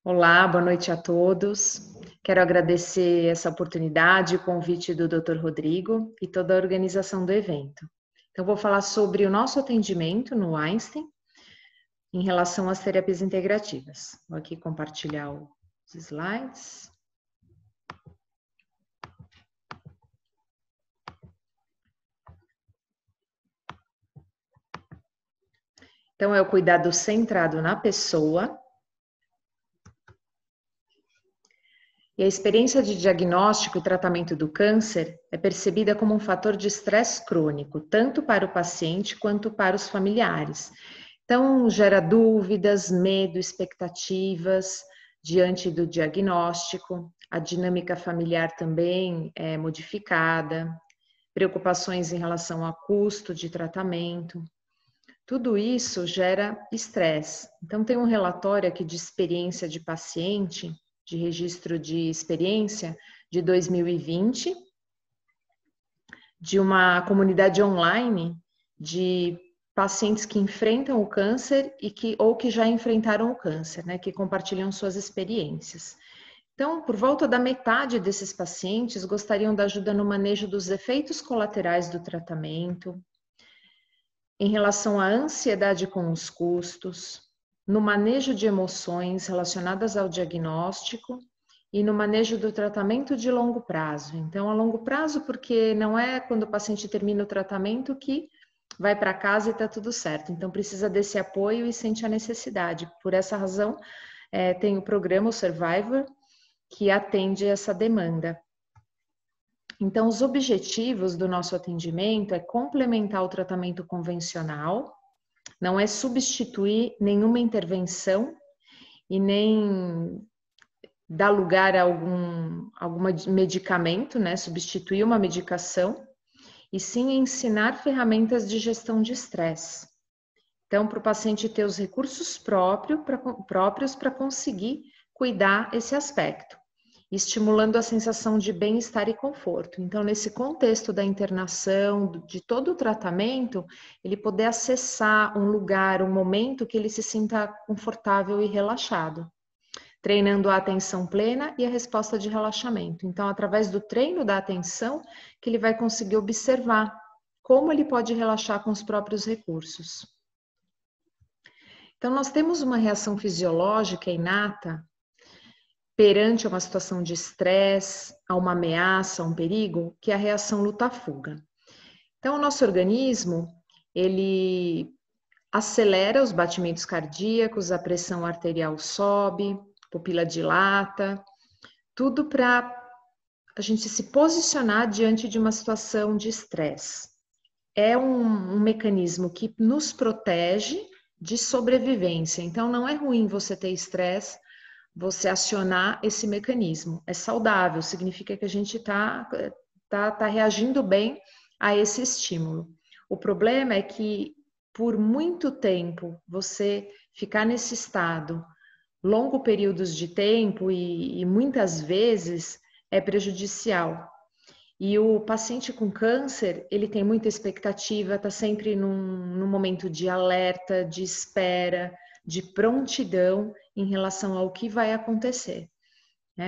Olá, boa noite a todos. Quero agradecer essa oportunidade, o convite do Dr. Rodrigo e toda a organização do evento. Então, vou falar sobre o nosso atendimento no Einstein em relação às terapias integrativas. Vou aqui compartilhar os slides. Então, é o cuidado centrado na pessoa. E a experiência de diagnóstico e tratamento do câncer é percebida como um fator de estresse crônico, tanto para o paciente quanto para os familiares. Então, gera dúvidas, medo, expectativas diante do diagnóstico, a dinâmica familiar também é modificada, preocupações em relação ao custo de tratamento. Tudo isso gera estresse. Então, tem um relatório aqui de experiência de paciente, de registro de experiência de 2020, de uma comunidade online de pacientes que enfrentam o câncer ou que já enfrentaram o câncer, né, que compartilham suas experiências. Então, por volta da metade desses pacientes gostariam da ajuda no manejo dos efeitos colaterais do tratamento, em relação à ansiedade com os custos, no manejo de emoções relacionadas ao diagnóstico e no manejo do tratamento de longo prazo. Então, a longo prazo, porque não é quando o paciente termina o tratamento que vai para casa e está tudo certo. Então, precisa desse apoio e sente a necessidade. Por essa razão, tem o programa, o Survivor, que atende essa demanda. Então, os objetivos do nosso atendimento é complementar o tratamento convencional, não é substituir nenhuma intervenção e nem dar lugar a algum medicamento, né? Substituir uma medicação, e sim ensinar ferramentas de gestão de estresse. Então, para o paciente ter os recursos próprios para conseguir cuidar esse aspecto, estimulando a sensação de bem-estar e conforto. Então, nesse contexto da internação, de todo o tratamento, ele poder acessar um lugar, um momento que ele se sinta confortável e relaxado, treinando a atenção plena e a resposta de relaxamento. Então, através do treino da atenção, que ele vai conseguir observar como ele pode relaxar com os próprios recursos. Então, nós temos uma reação fisiológica inata perante uma situação de estresse, a uma ameaça, a um perigo, que é a reação luta-fuga. Então, o nosso organismo, ele acelera os batimentos cardíacos, a pressão arterial sobe, pupila dilata, tudo para a gente se posicionar diante de uma situação de estresse. É um mecanismo que nos protege de sobrevivência. Então, não é ruim você ter estresse, você acionar esse mecanismo. É saudável, significa que a gente tá reagindo bem a esse estímulo. O problema é que, por muito tempo, você ficar nesse estado, longo períodos de tempo e muitas vezes é prejudicial. E o paciente com câncer, ele tem muita expectativa, está sempre num momento de alerta, de espera, de prontidão em relação ao que vai acontecer.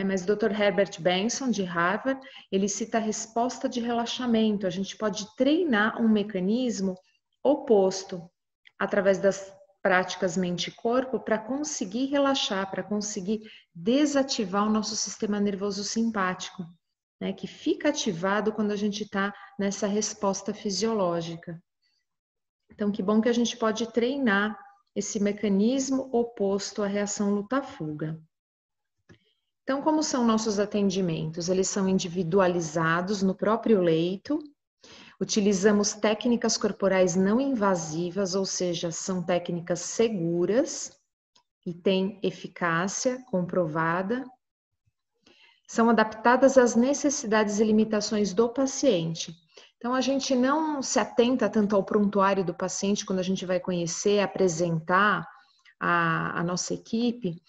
Mas o Dr. Herbert Benson, de Harvard, ele cita a resposta de relaxamento. A gente pode treinar um mecanismo oposto, através das práticas mente e corpo, para conseguir relaxar, para conseguir desativar o nosso sistema nervoso simpático, que fica ativado quando a gente está nessa resposta fisiológica. Então, que bom que a gente pode treinar esse mecanismo oposto à reação luta-fuga. Então, como são nossos atendimentos? Eles são individualizados no próprio leito. Utilizamos técnicas corporais não invasivas, ou seja, são técnicas seguras e têm eficácia comprovada. São adaptadas às necessidades e limitações do paciente. Então, a gente não se atenta tanto ao prontuário do paciente quando a gente vai conhecer, apresentar a nossa equipe,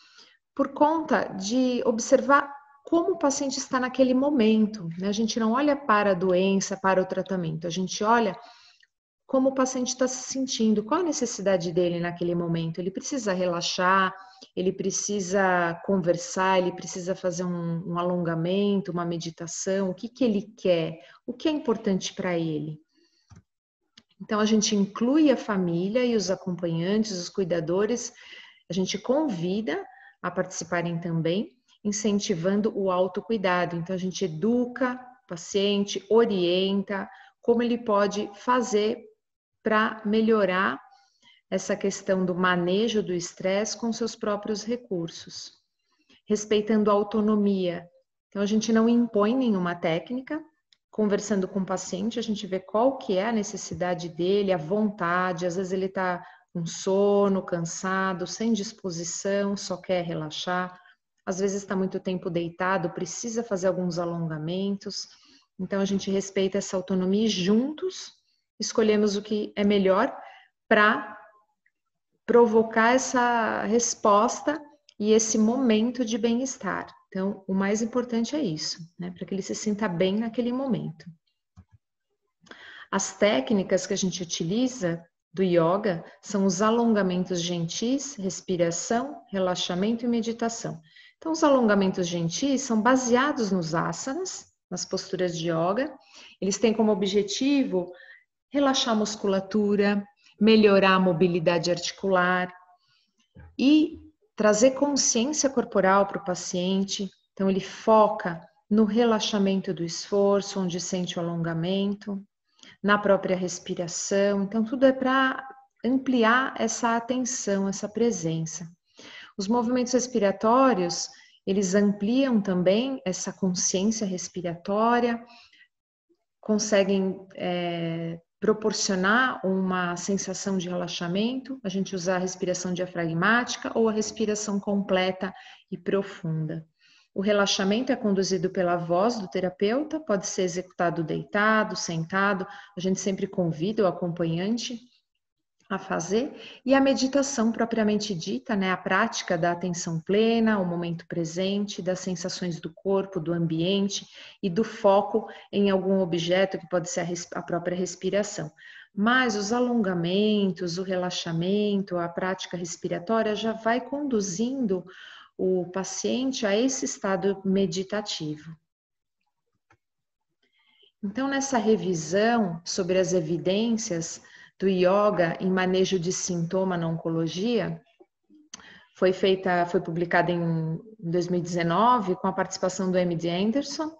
por conta de observar como o paciente está naquele momento. A gente não olha para a doença, para o tratamento, a gente olha como o paciente está se sentindo, qual a necessidade dele naquele momento. Ele precisa relaxar, ele precisa conversar, ele precisa fazer um alongamento, uma meditação, o que ele quer, o que é importante para ele. Então, a gente inclui a família e os acompanhantes, os cuidadores, a gente convida a participarem também, incentivando o autocuidado. Então, a gente educa o paciente, orienta como ele pode fazer para melhorar essa questão do manejo do estresse com seus próprios recursos, respeitando a autonomia. Então, a gente não impõe nenhuma técnica, conversando com o paciente, a gente vê qual que é a necessidade dele, a vontade, às vezes ele está com sono, cansado, sem disposição, só quer relaxar, às vezes está muito tempo deitado, precisa fazer alguns alongamentos, então a gente respeita essa autonomia e juntos escolhemos o que é melhor para provocar essa resposta e esse momento de bem-estar. Então, o mais importante é isso, né? Para que ele se sinta bem naquele momento. As técnicas que a gente utiliza do yoga são os alongamentos gentis, respiração, relaxamento e meditação. Então, os alongamentos gentis são baseados nos asanas, nas posturas de yoga. Eles têm como objetivo relaxar a musculatura, melhorar a mobilidade articular e trazer consciência corporal para o paciente. Então, ele foca no relaxamento do esforço, onde sente o alongamento, na própria respiração. Então, tudo é para ampliar essa atenção, essa presença. Os movimentos respiratórios, eles ampliam também essa consciência respiratória, conseguem proporcionar uma sensação de relaxamento, a gente usa a respiração diafragmática ou a respiração completa e profunda. O relaxamento é conduzido pela voz do terapeuta, pode ser executado deitado, sentado, a gente sempre convida o acompanhante a fazer, e a meditação propriamente dita, né, a prática da atenção plena, o momento presente, das sensações do corpo, do ambiente e do foco em algum objeto que pode ser a própria respiração. Mas os alongamentos, o relaxamento, a prática respiratória já vai conduzindo o paciente a esse estado meditativo. Então, nessa revisão sobre as evidências do yoga em manejo de sintoma na oncologia, foi publicada em 2019 com a participação do MD Anderson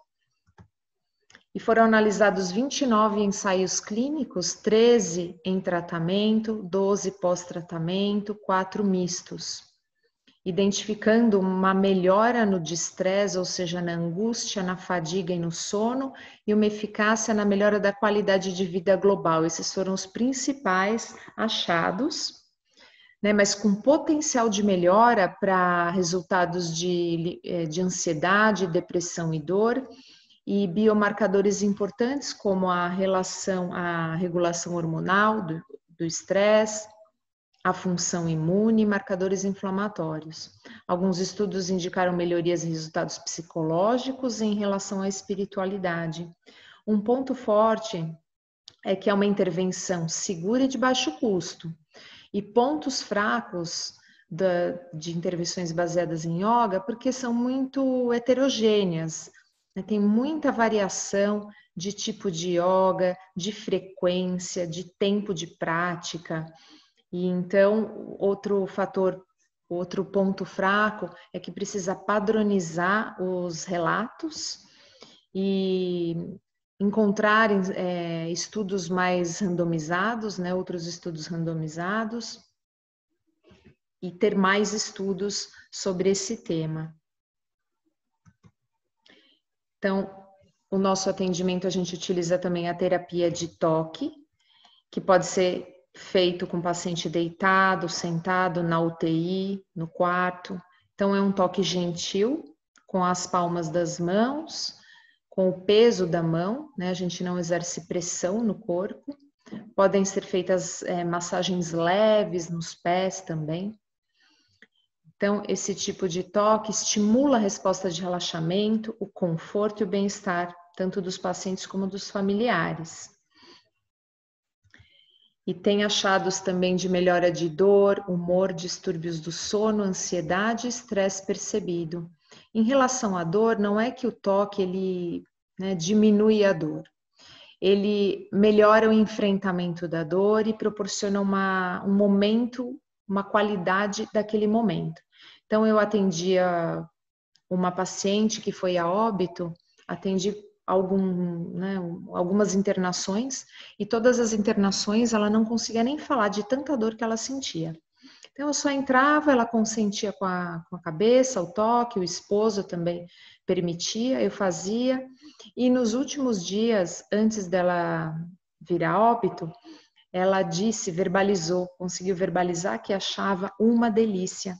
e foram analisados 29 ensaios clínicos, 13 em tratamento, 12 pós-tratamento, 4 mistos, identificando uma melhora no distresse, ou seja, na angústia, na fadiga e no sono, e uma eficácia na melhora da qualidade de vida global. Esses foram os principais achados, né, mas com potencial de melhora para resultados de ansiedade, depressão e dor, e biomarcadores importantes como a regulação hormonal do estresse, a função imune e marcadores inflamatórios. Alguns estudos indicaram melhorias em resultados psicológicos em relação à espiritualidade. Um ponto forte é que é uma intervenção segura e de baixo custo. E pontos fracos de intervenções baseadas em yoga, porque são muito heterogêneas, né? Tem muita variação de tipo de yoga, de frequência, de tempo de prática. E então, outro ponto fraco é que precisa padronizar os relatos e encontrar estudos mais randomizados, né, outros estudos randomizados, e ter mais estudos sobre esse tema. Então, o nosso atendimento, a gente utiliza também a terapia de toque, que pode ser feito com o paciente deitado, sentado, na UTI, no quarto. Então, é um toque gentil, com as palmas das mãos, com o peso da mão, né? A gente não exerce pressão no corpo. Podem ser feitas massagens leves nos pés também. Então, esse tipo de toque estimula a resposta de relaxamento, o conforto e o bem-estar, tanto dos pacientes como dos familiares. E tem achados também de melhora de dor, humor, distúrbios do sono, ansiedade e estresse percebido. Em relação à dor, não é que o toque ele, né, diminui a dor. Ele melhora o enfrentamento da dor e proporciona um momento, uma qualidade daquele momento. Então, eu atendia uma paciente que foi a óbito, atendi algumas internações, e todas as internações ela não conseguia nem falar de tanta dor que ela sentia. Então eu só entrava, ela consentia com a cabeça, o toque, o esposo também permitia, eu fazia, e nos últimos dias, antes dela vir a óbito, ela verbalizou, conseguiu verbalizar que achava uma delícia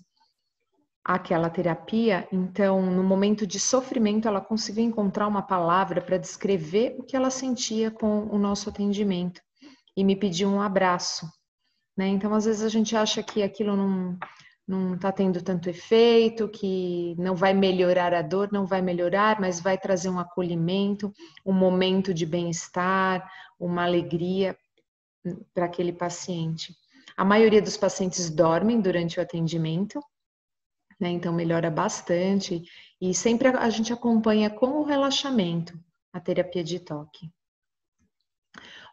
aquela terapia. Então, no momento de sofrimento, ela conseguiu encontrar uma palavra para descrever o que ela sentia com o nosso atendimento e me pediu um abraço, né? Então, às vezes a gente acha que aquilo não está tendo tanto efeito, que não vai melhorar a dor, não vai melhorar, mas vai trazer um acolhimento, um momento de bem-estar, uma alegria para aquele paciente. A maioria dos pacientes dormem durante o atendimento, né? Então melhora bastante e sempre a gente acompanha com o relaxamento a terapia de toque.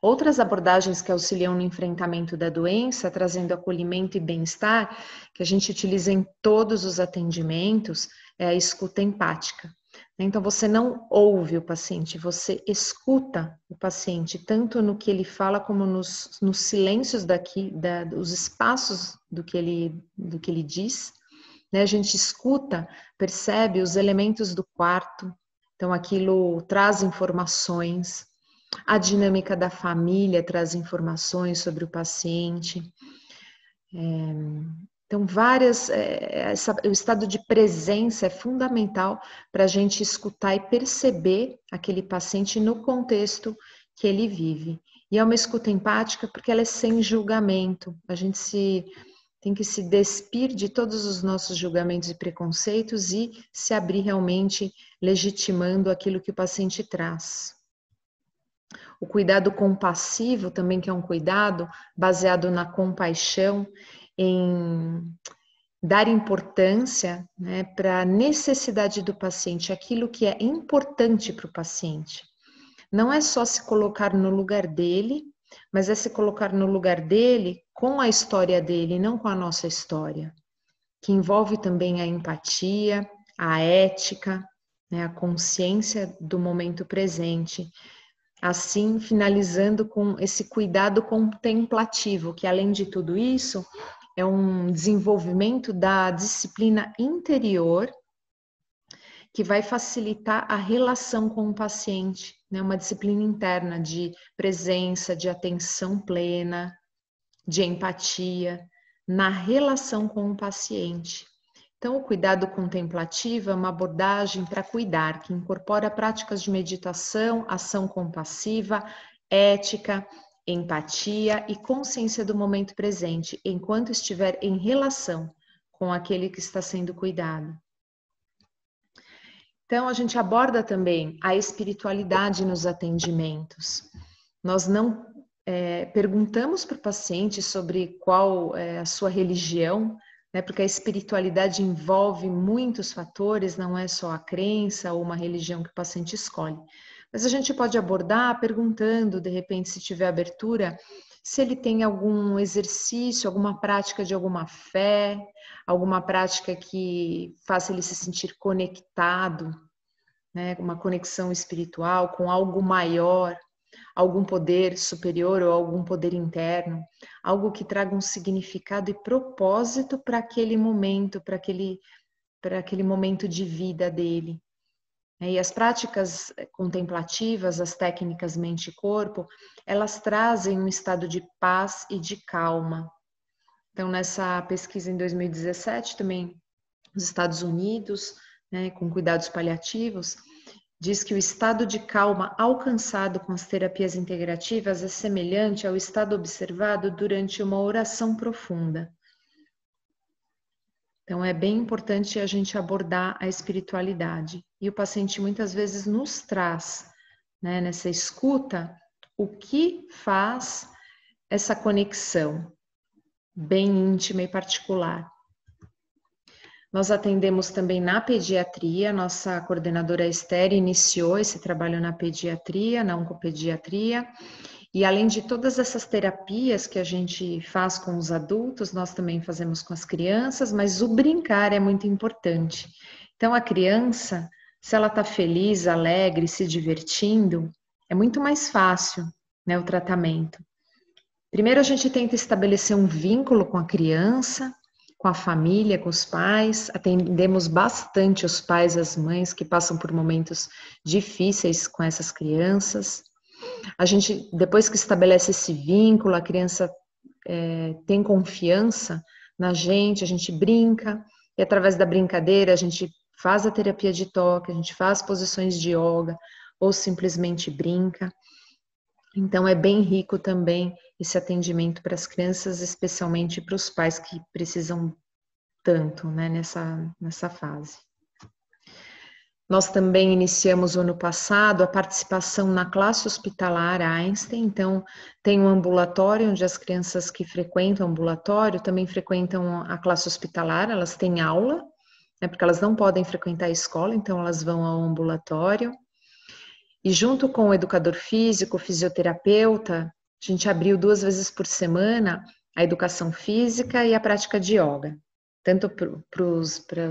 Outras abordagens que auxiliam no enfrentamento da doença, trazendo acolhimento e bem-estar, que a gente utiliza em todos os atendimentos, é a escuta empática. Então, você não ouve o paciente, você escuta o paciente, tanto no que ele fala como nos silêncios dos espaços do que ele diz. Né? A gente escuta, percebe os elementos do quarto, então aquilo traz informações. A dinâmica da família traz informações sobre o paciente. Então, o estado de presença é fundamental para a gente escutar e perceber aquele paciente no contexto que ele vive. E é uma escuta empática porque ela é sem julgamento. A gente tem que se despir de todos os nossos julgamentos e preconceitos e se abrir realmente legitimando aquilo que o paciente traz. O cuidado compassivo também, que é um cuidado baseado na compaixão, em dar importância, né, para a necessidade do paciente, aquilo que é importante para o paciente. Não é só se colocar no lugar dele, mas é se colocar no lugar dele com a história dele, não com a nossa história, que envolve também a empatia, a ética, né, a consciência do momento presente. Assim, finalizando com esse cuidado contemplativo, que além de tudo isso, é um desenvolvimento da disciplina interior que vai facilitar a relação com o paciente, né? Uma disciplina interna de presença, de atenção plena, de empatia na relação com o paciente. Então, o cuidado contemplativo é uma abordagem para cuidar, que incorpora práticas de meditação, ação compassiva, ética, empatia e consciência do momento presente, enquanto estiver em relação com aquele que está sendo cuidado. Então, a gente aborda também a espiritualidade nos atendimentos. Nós não perguntamos para o paciente sobre qual é a sua religião, né, porque a espiritualidade envolve muitos fatores, não é só a crença ou uma religião que o paciente escolhe. Mas a gente pode abordar perguntando, de repente, se tiver abertura, se ele tem algum exercício, alguma prática de alguma fé, alguma prática que faça ele se sentir conectado, né, uma conexão espiritual com algo maior, algum poder superior ou algum poder interno, algo que traga um significado e propósito para aquele momento, para aquele momento de vida dele. E as práticas contemplativas, as técnicas mente e corpo, elas trazem um estado de paz e de calma. Então, nessa pesquisa em 2017, também nos Estados Unidos, né, com cuidados paliativos, diz que o estado de calma alcançado com as terapias integrativas é semelhante ao estado observado durante uma oração profunda. Então, é bem importante a gente abordar a espiritualidade. E o paciente muitas vezes nos traz, né, nessa escuta, o que faz essa conexão bem íntima e particular. Nós atendemos também na pediatria, nossa coordenadora Esther iniciou esse trabalho na pediatria, na oncopediatria, e além de todas essas terapias que a gente faz com os adultos, nós também fazemos com as crianças, mas o brincar é muito importante. Então a criança, se ela está feliz, alegre, se divertindo, é muito mais fácil, né, o tratamento. Primeiro a gente tenta estabelecer um vínculo com a criança, com a família, com os pais, atendemos bastante os pais e as mães que passam por momentos difíceis com essas crianças. A gente, depois que estabelece esse vínculo, a criança tem confiança na gente, a gente brinca, e através da brincadeira a gente faz a terapia de toque, a gente faz posições de yoga, ou simplesmente brinca. Então é bem rico também esse atendimento para as crianças, especialmente para os pais que precisam tanto, né, nessa fase. Nós também iniciamos o ano passado a participação na classe hospitalar Einstein, então tem um ambulatório onde as crianças que frequentam o ambulatório também frequentam a classe hospitalar, elas têm aula, né, porque elas não podem frequentar a escola, então elas vão ao ambulatório. E junto com o educador físico, o fisioterapeuta, a gente abriu 2 vezes por semana a educação física e a prática de yoga. Tanto para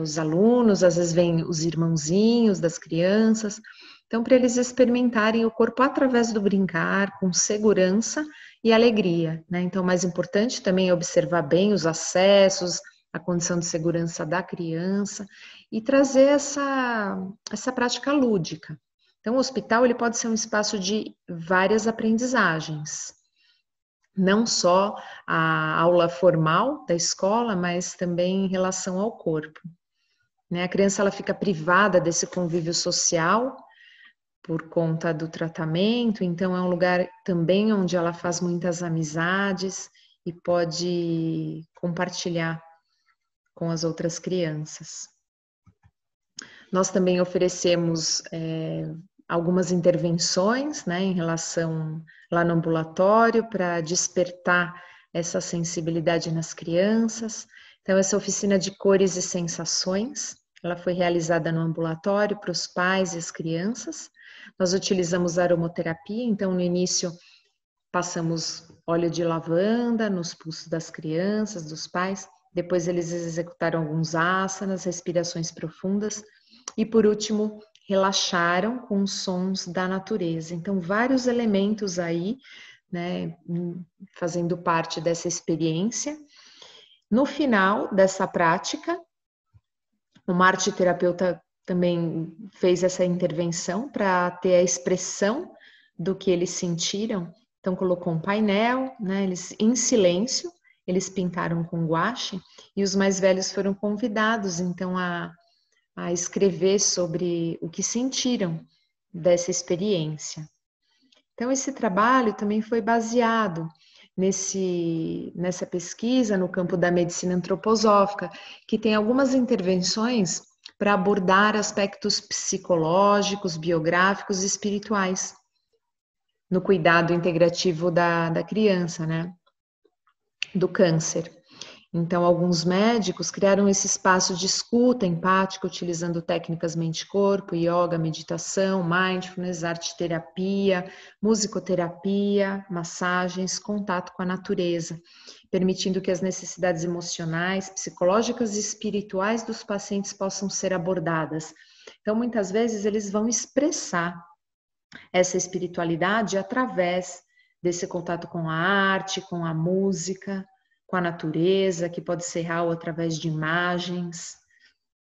os alunos, às vezes vêm os irmãozinhos das crianças. Então, para eles experimentarem o corpo através do brincar, com segurança e alegria, né? Então, o mais importante também é observar bem os acessos, a condição de segurança da criança e trazer essa prática lúdica. Então, o hospital ele pode ser um espaço de várias aprendizagens. Não só a aula formal da escola, mas também em relação ao corpo. Né? A criança ela fica privada desse convívio social por conta do tratamento, então é um lugar também onde ela faz muitas amizades e pode compartilhar com as outras crianças. Nós também oferecemos algumas intervenções, né, em relação lá no ambulatório para despertar essa sensibilidade nas crianças. Então, essa oficina de cores e sensações, ela foi realizada no ambulatório para os pais e as crianças. Nós utilizamos aromaterapia, então no início passamos óleo de lavanda nos pulsos das crianças, dos pais, depois eles executaram alguns asanas, respirações profundas, e por último, relaxaram com os sons da natureza. Então, vários elementos aí, né, fazendo parte dessa experiência. No final dessa prática, uma arteterapeuta também fez essa intervenção para ter a expressão do que eles sentiram. Então, colocou um painel, né, eles em silêncio, eles pintaram com guache, e os mais velhos foram convidados, então, a escrever sobre o que sentiram dessa experiência. Então, esse trabalho também foi baseado nessa pesquisa no campo da medicina antroposófica, que tem algumas intervenções para abordar aspectos psicológicos, biográficos e espirituais no cuidado integrativo da criança, né? Do câncer. Então, alguns médicos criaram esse espaço de escuta empática, utilizando técnicas mente-corpo, yoga, meditação, mindfulness, arte-terapia, musicoterapia, massagens, contato com a natureza, permitindo que as necessidades emocionais, psicológicas e espirituais dos pacientes possam ser abordadas. Então, muitas vezes, eles vão expressar essa espiritualidade através desse contato com a arte, com a música, com a natureza, que pode ser real através de imagens,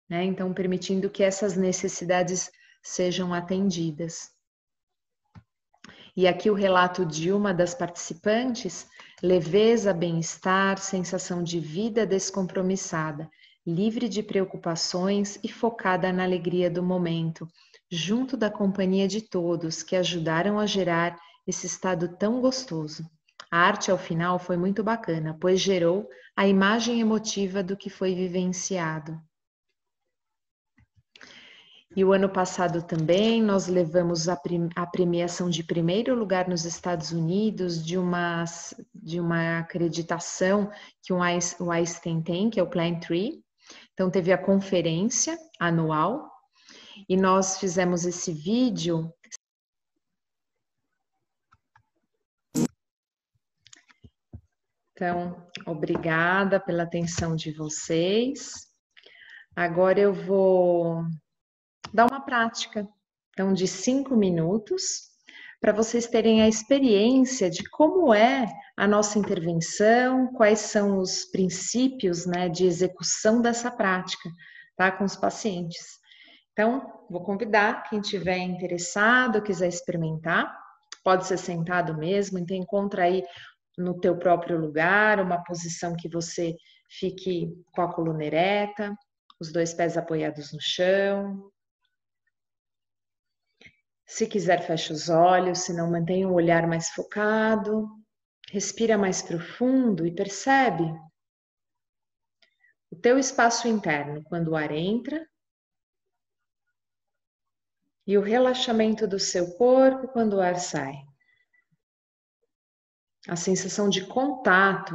né? Então, permitindo que essas necessidades sejam atendidas. E aqui o relato de uma das participantes: leveza, bem-estar, sensação de vida descompromissada, livre de preocupações e focada na alegria do momento, junto da companhia de todos que ajudaram a gerar esse estado tão gostoso. A arte, ao final, foi muito bacana, pois gerou a imagem emotiva do que foi vivenciado. E o ano passado também nós levamos a premiação de primeiro lugar nos Estados Unidos de uma acreditação que o Einstein tem, que é o Plant Tree. Então teve a conferência anual e nós fizemos esse vídeo. Então, obrigada pela atenção de vocês. Agora eu vou dar uma prática, então, de 5 minutos, para vocês terem a experiência de como é a nossa intervenção, quais são os princípios, né, de execução dessa prática, tá, com os pacientes. Então, vou convidar quem tiver interessado, quiser experimentar, pode ser sentado mesmo, então encontra aí no teu próprio lugar, uma posição que você fique com a coluna ereta, os 2 pés apoiados no chão. Se quiser, fecha os olhos, se não, mantenha o olhar mais focado. Respira mais profundo e percebe o teu espaço interno quando o ar entra e o relaxamento do seu corpo quando o ar sai. A sensação de contato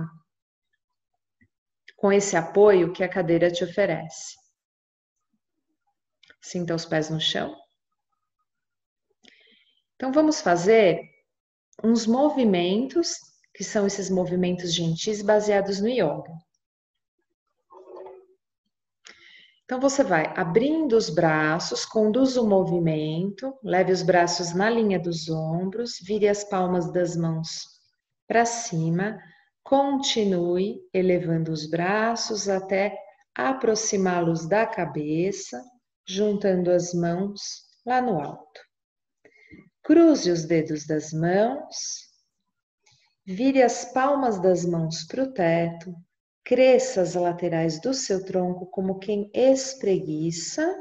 com esse apoio que a cadeira te oferece. Sinta os pés no chão. Então vamos fazer uns movimentos, que são esses movimentos gentis baseados no yoga. Então você vai abrindo os braços, conduza o movimento, leve os braços na linha dos ombros, vire as palmas das mãos para cima, continue elevando os braços até aproximá-los da cabeça, juntando as mãos lá no alto. Cruze os dedos das mãos, vire as palmas das mãos para o teto, cresça as laterais do seu tronco como quem espreguiça.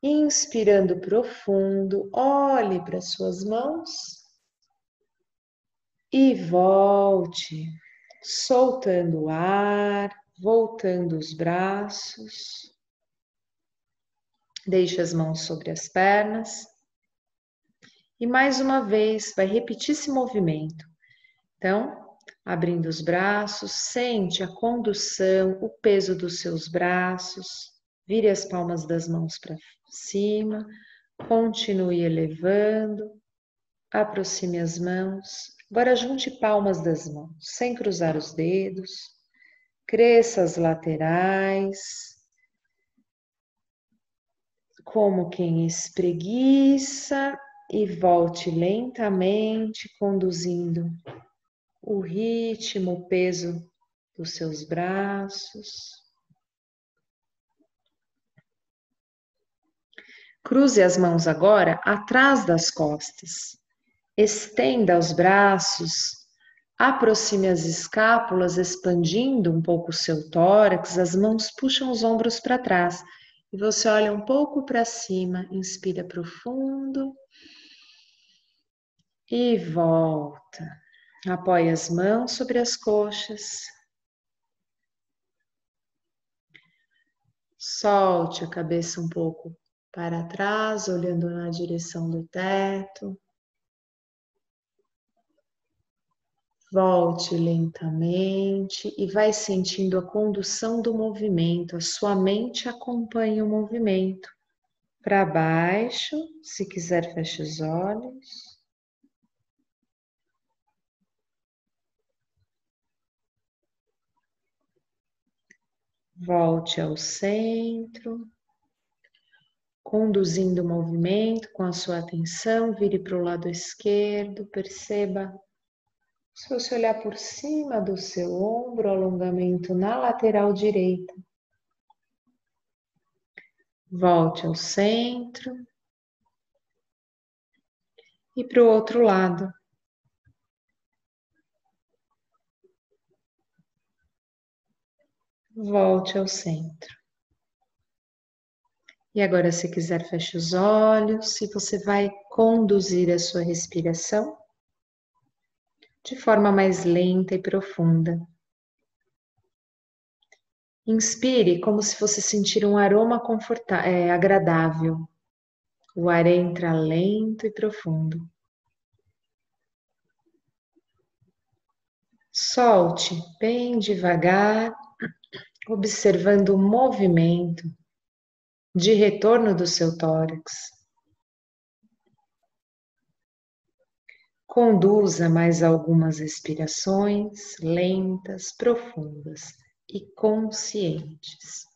Inspirando profundo, olhe para suas mãos e volte, soltando o ar, voltando os braços. Deixe as mãos sobre as pernas. E mais uma vez, vai repetir esse movimento. Então, abrindo os braços, sente a condução, o peso dos seus braços. Vire as palmas das mãos para cima. Continue elevando. Aproxime as mãos. Agora junte palmas das mãos, sem cruzar os dedos. Cresça as laterais. Como quem espreguiça. E volte lentamente, conduzindo o ritmo, o peso dos seus braços. Cruze as mãos agora atrás das costas. Estenda os braços, aproxime as escápulas, expandindo um pouco o seu tórax. As mãos puxam os ombros para trás. E você olha um pouco para cima, inspira profundo. E volta. Apoie as mãos sobre as coxas. Solte a cabeça um pouco para trás, olhando na direção do teto. Volte lentamente e vai sentindo a condução do movimento. A sua mente acompanha o movimento. Para baixo, se quiser, feche os olhos. Volte ao centro, conduzindo o movimento com a sua atenção, vire para o lado esquerdo, perceba, se você olhar por cima do seu ombro, alongamento na lateral direita. Volte ao centro e para o outro lado. Volte ao centro. E agora, se quiser, feche os olhos e você vai conduzir a sua respiração de forma mais lenta e profunda. Inspire como se fosse sentir um aroma agradável. O ar entra lento e profundo. Solte bem devagar, observando o movimento de retorno do seu tórax. Conduza mais algumas respirações lentas, profundas e conscientes.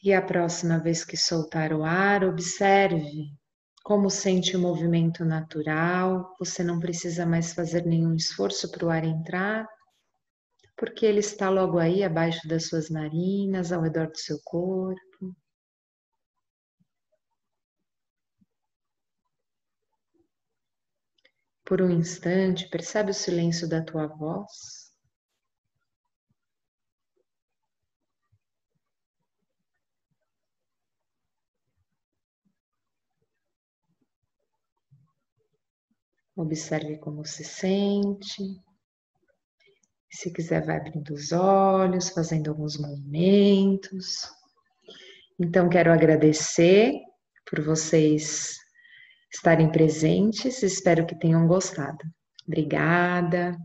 E a próxima vez que soltar o ar, observe como sente o movimento natural. Você não precisa mais fazer nenhum esforço para o ar entrar, porque ele está logo aí abaixo das suas narinas, ao redor do seu corpo. Por um instante, percebe o silêncio da tua voz. Observe como se sente. Se quiser, vai abrindo os olhos, fazendo alguns movimentos. Então, quero agradecer por vocês estarem presentes. Espero que tenham gostado. Obrigada.